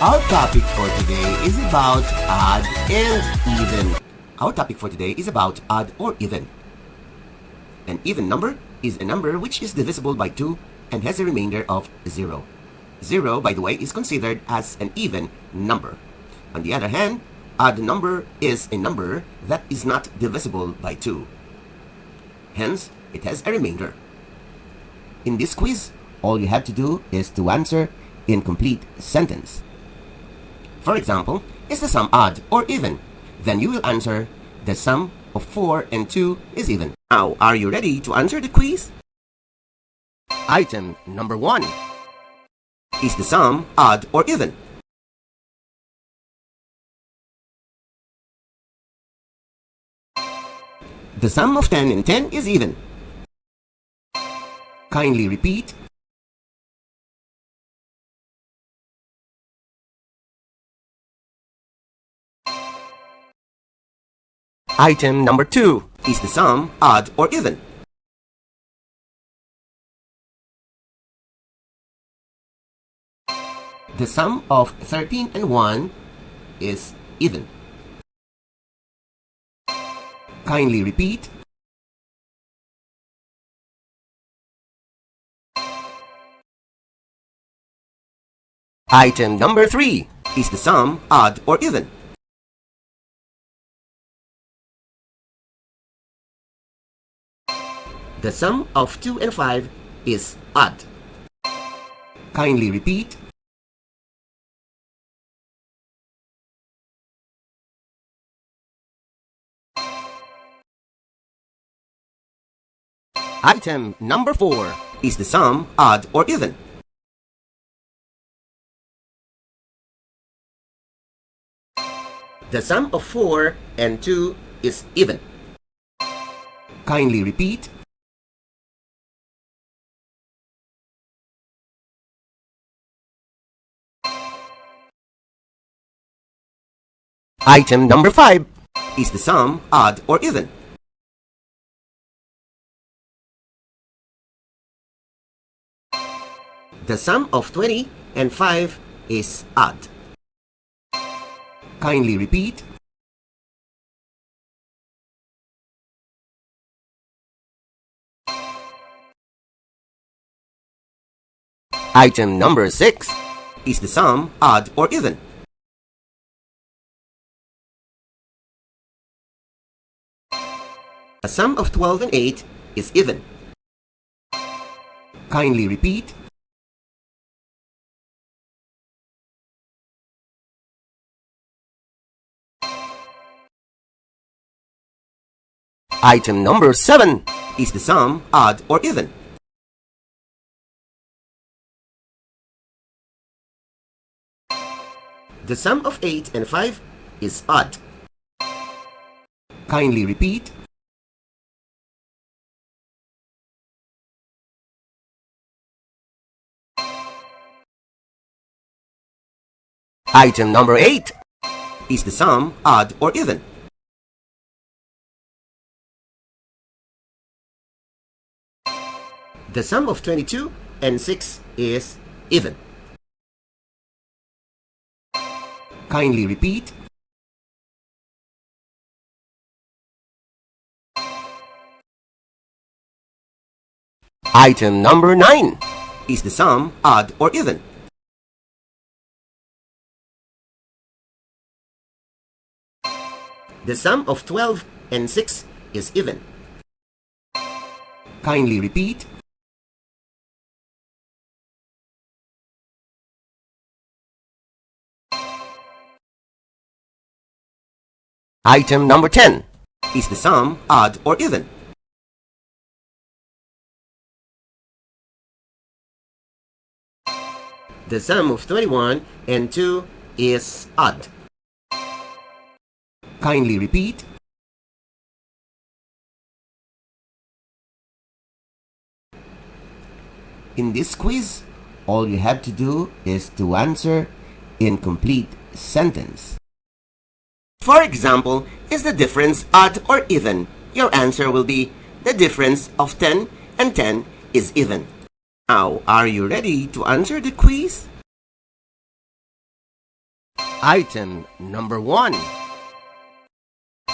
Our topic for today is about odd and even. Our topic for today is about odd or even. An even number is a number which is divisible by 2 and has a remainder of 0. 0, by the way, is considered as an even number. On the other hand, odd number is a number that is not divisible by 2. Hence, it has a remainder. In this quiz, all you have to do is to answer in complete sentence. For example, is the sum odd or even? Then you will answer, the sum of 4 and 2 is even. Now, are you ready to answer the quiz? Item number 1. Is the sum odd or even? The sum of 10 and 10 is even. Kindly repeat. Item number 2. Is the sum odd or even? The sum of 13 and 1 is even. Kindly repeat. Item number 3. Is the sum odd or even? The sum of 2 and 5 is odd. Kindly repeat. Item number 4. Is the sum odd or even? The sum of 4 and 2 is even. Kindly repeat. Item number 5. Is the sum odd or even? The sum of 20 and 5 is odd. Kindly repeat. Item number 6. Is the sum odd or even? The sum of 12 and 8 is even. Kindly repeat. Item number 7. Is the sum odd or even? The sum of 8 and 5 is odd. Kindly repeat. Item number 8. Is the sum odd or even? The sum of 22 and 6 is even. Kindly repeat. Item number 9. Is the sum odd or even? The sum of 12 and 6 is even. Kindly repeat. Item number 10. Is the sum odd or even? The sum of 21 and 2 is odd. Kindly repeat. In this quiz, all you have to do is to answer in complete sentence. For example, is the difference odd or even? Your answer will be, the difference of 10 and 10 is even. Now, are you ready to answer the quiz? Item number 1.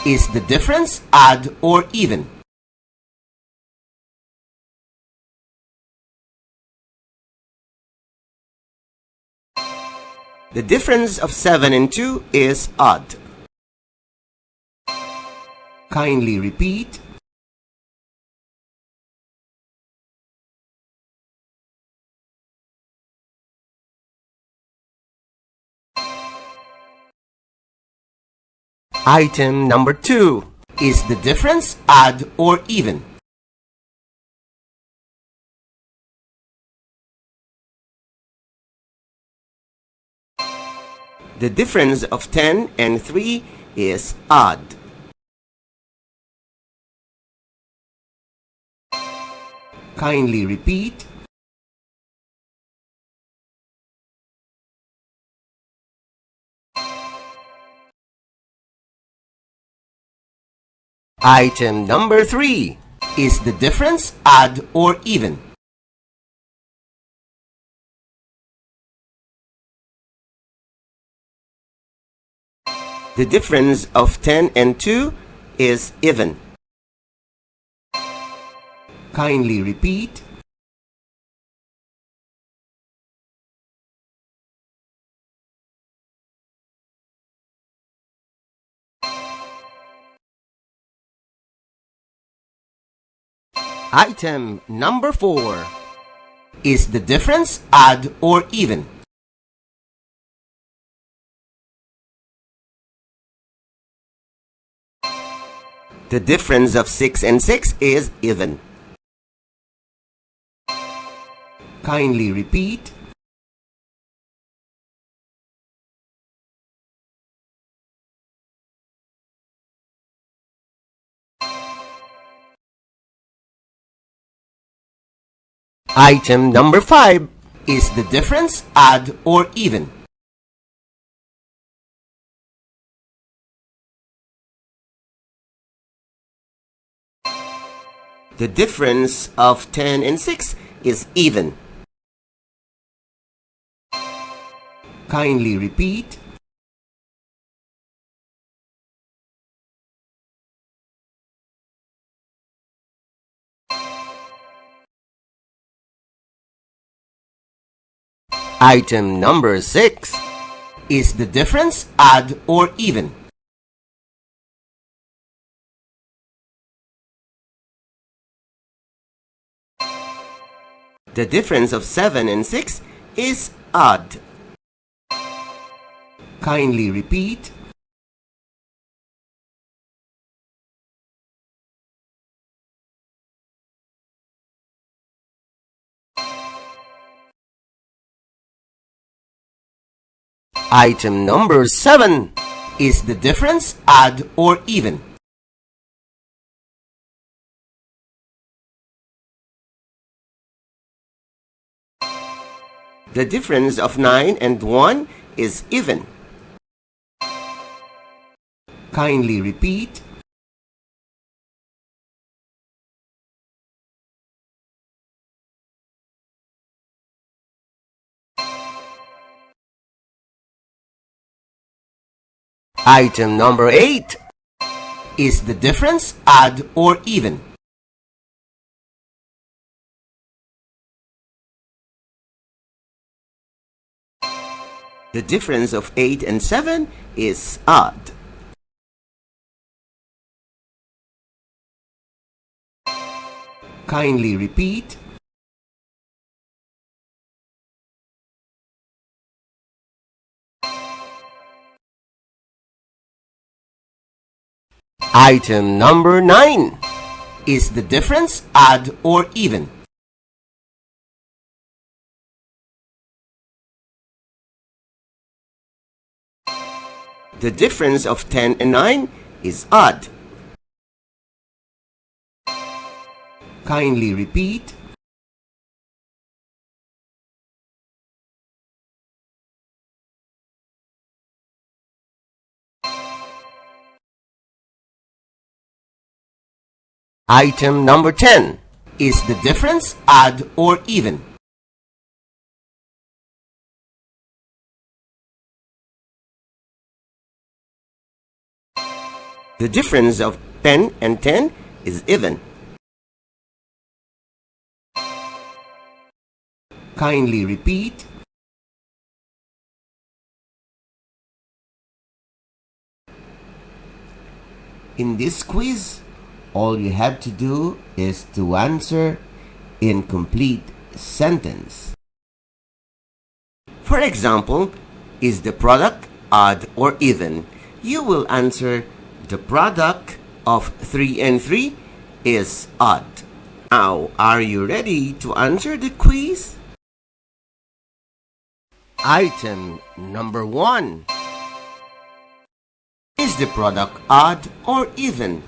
Is the difference odd or even? The difference of 7 and 2 is odd. Kindly repeat. Item number 2. Is the difference odd or even? The difference of 10 and 3 is odd. Kindly repeat. Item number 3. Is the difference odd or even? The difference of 10 and 2 is even. Kindly repeat. Item number 4. Is the difference odd or even? The difference of 6 and 6 is even. Kindly repeat. Item number 5. Is the difference odd or even? The difference of 10 and 6 is even. Kindly repeat. Item number 6. Is the difference odd or even? The difference of 7 and 6 is odd. Kindly repeat. Item number 7. Is the difference odd or even? The difference of 9 and 1 is even. Kindly repeat. Item number 8. Is the difference odd or even? The difference of 8 and 7 is odd. Kindly repeat. Item number 9. Is the difference odd or even? The difference of 10 and 9 is odd. Kindly repeat. Item number 10. Is the difference odd or even? The difference of 10 and 10 is even. Kindly repeat. In this quiz, all you have to do is to answer in complete sentence. For example, is the product odd or even? You will answer the product of 3 and 3 is odd. Now, are you ready to answer the quiz? Item number 1. Is the product odd or even?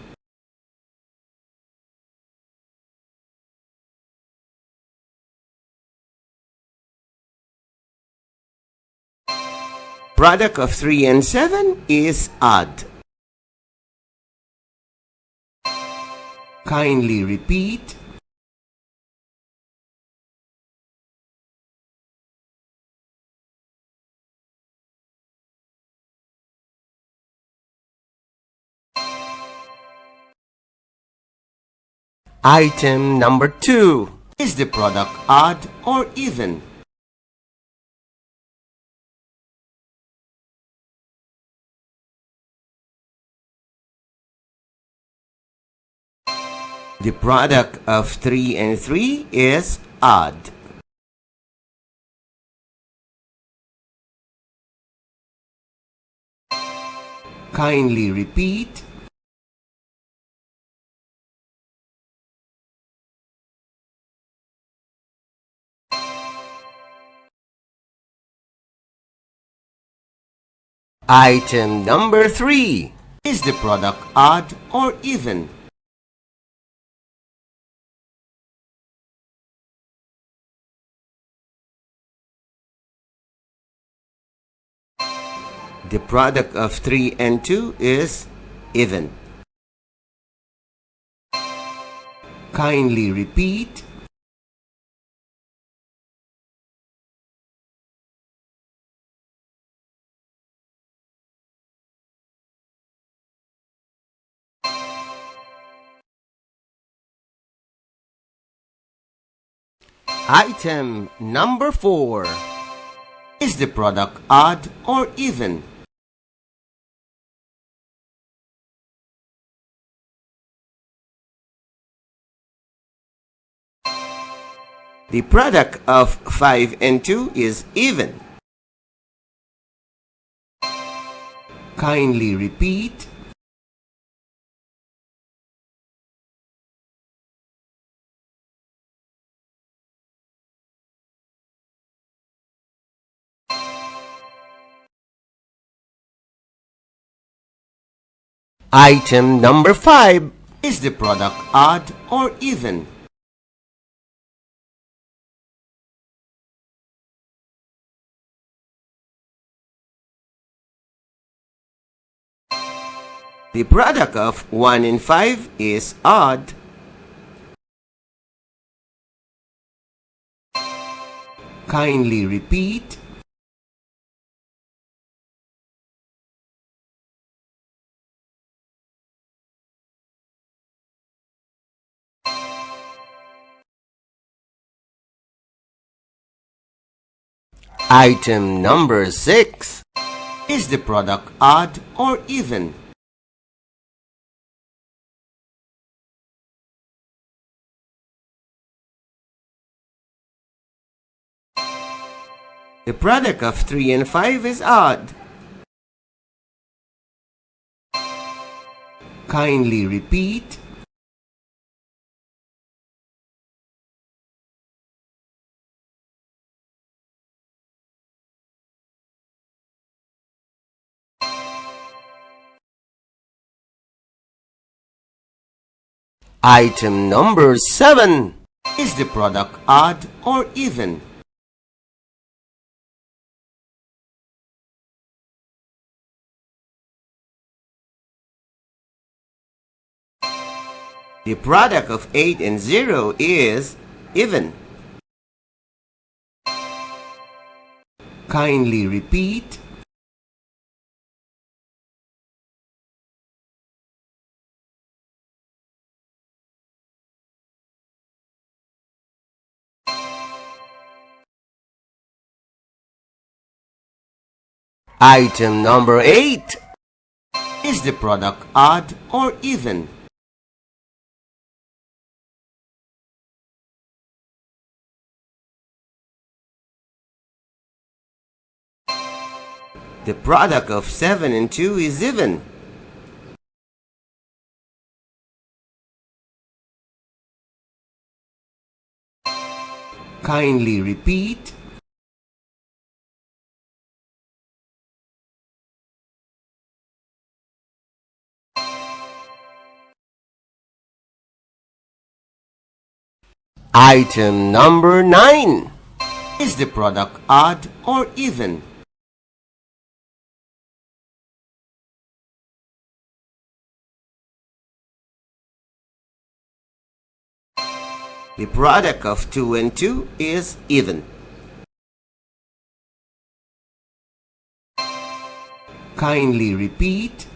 Product of 3 and 7 is odd. Kindly repeat. Item number 2. Is the product odd or even? The product of 3 and 3 is odd. Kindly repeat. Item number 3. Is the product odd or even? The product of 3 and 2 is even. Kindly repeat. Item number 4. Is the product odd or even? The product of 5 and 2 is even. Kindly repeat. Item number 5. Is the product odd or even? The product of 1 and 5 is odd. Kindly repeat. Item number 6. Is the product odd or even? The product of 3 and 5 is odd. Kindly repeat. Item number 7. Is the product odd or even? The product of 8 and 0 is even. Kindly repeat. Item number 8. Is the product odd or even? The product of 7 and 2 is even. Kindly repeat. Item number 9. Is the product odd or even? The product of 2 and 2 is even. Kindly repeat.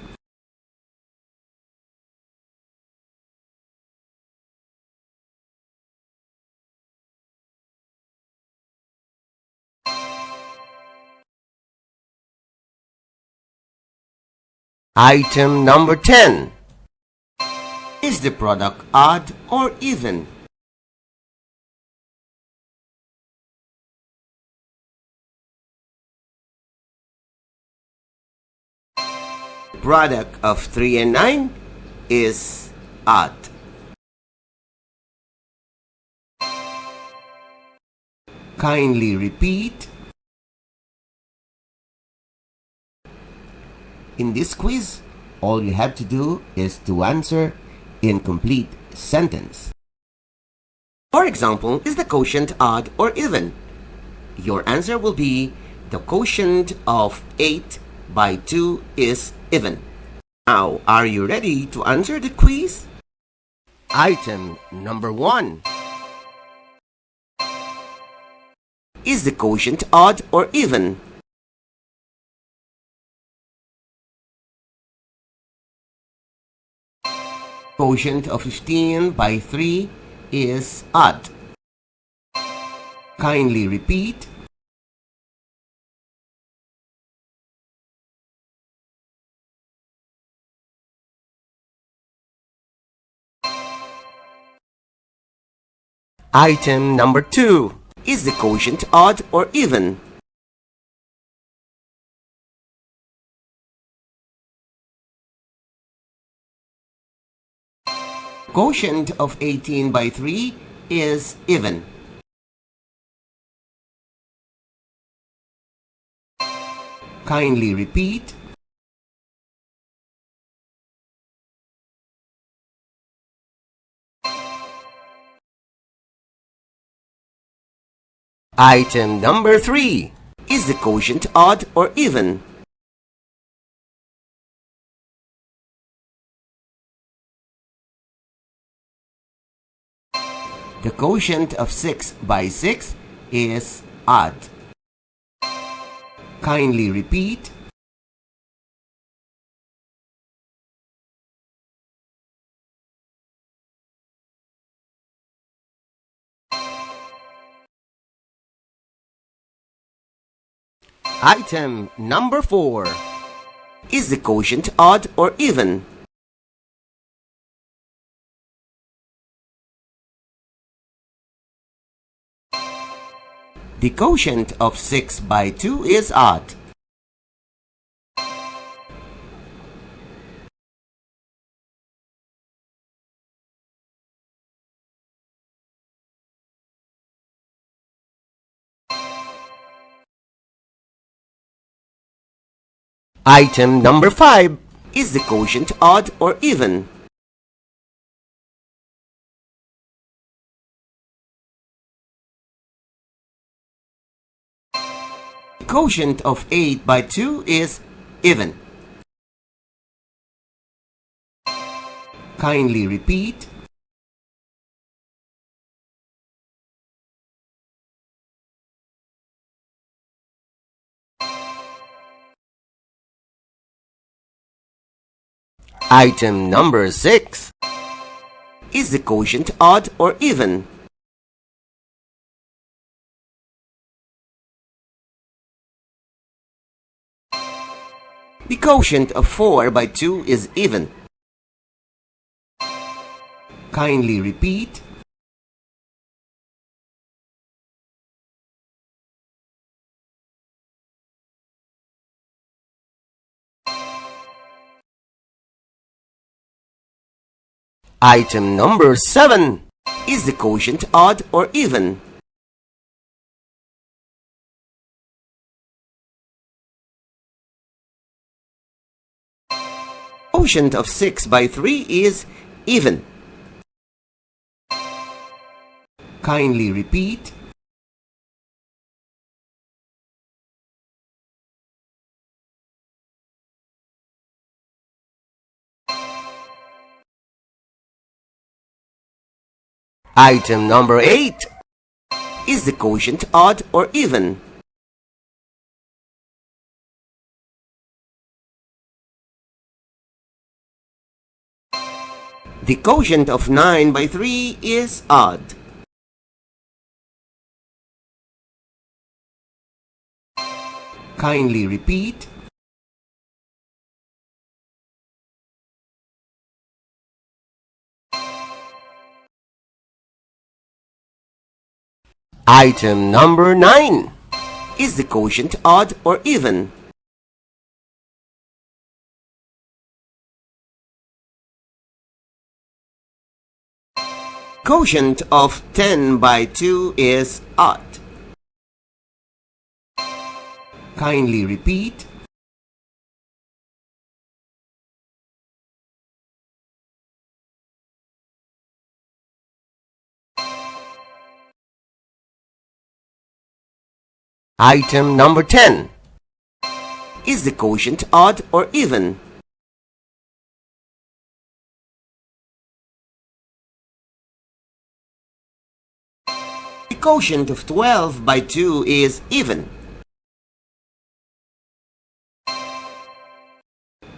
Item number 10. Is the product odd or even? The product of 3 and 9 is odd. Kindly repeat. In this quiz, all you have to do is to answer in complete sentence. For example, is the quotient odd or even? Your answer will be the quotient of 8 by 2 is even. Now, are you ready to answer the quiz? Item number 1. Is the quotient odd or even? Quotient of 15 by 3 is odd. Kindly repeat. Item number 2. Is the quotient odd or even? Quotient of 18 by 3 is even. Kindly repeat. Item number 3. Is the quotient odd or even? The quotient of 6 by 6 is odd. Kindly repeat. Item number 4. Is the quotient odd or even? The quotient of 6 by 2 is odd. Item number 5. Is the quotient odd or even? The quotient of 8 by 2 is even. Kindly repeat. Item number 6. Is the quotient odd or even? The quotient of 4 by 2 is even. Kindly repeat. Item number 7. Is the quotient odd or even? Quotient of 6 by 3 is even. Kindly repeat. Item number 8. Is the quotient odd or even? The quotient of 9 by 3 is odd. Kindly repeat. Item number 9. Is the quotient odd or even? Quotient of 10 by 2 is odd. Kindly repeat. Item number 10. Is the quotient odd or even? The quotient of 12 by 2 is even.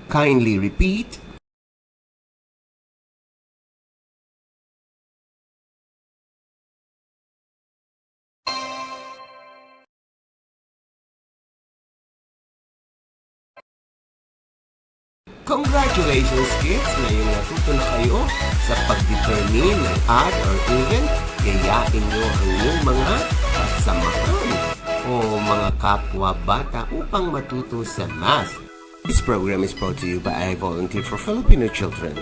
Kindly repeat. Congratulations kids! Ngayong natuto na kayo sa pag-determine ng odd or even, gayain nyo ang inyong mga kasamahan o mga kapwa-bata upang matuto sa math. This program is brought to you by I Volunteer for Filipino Children.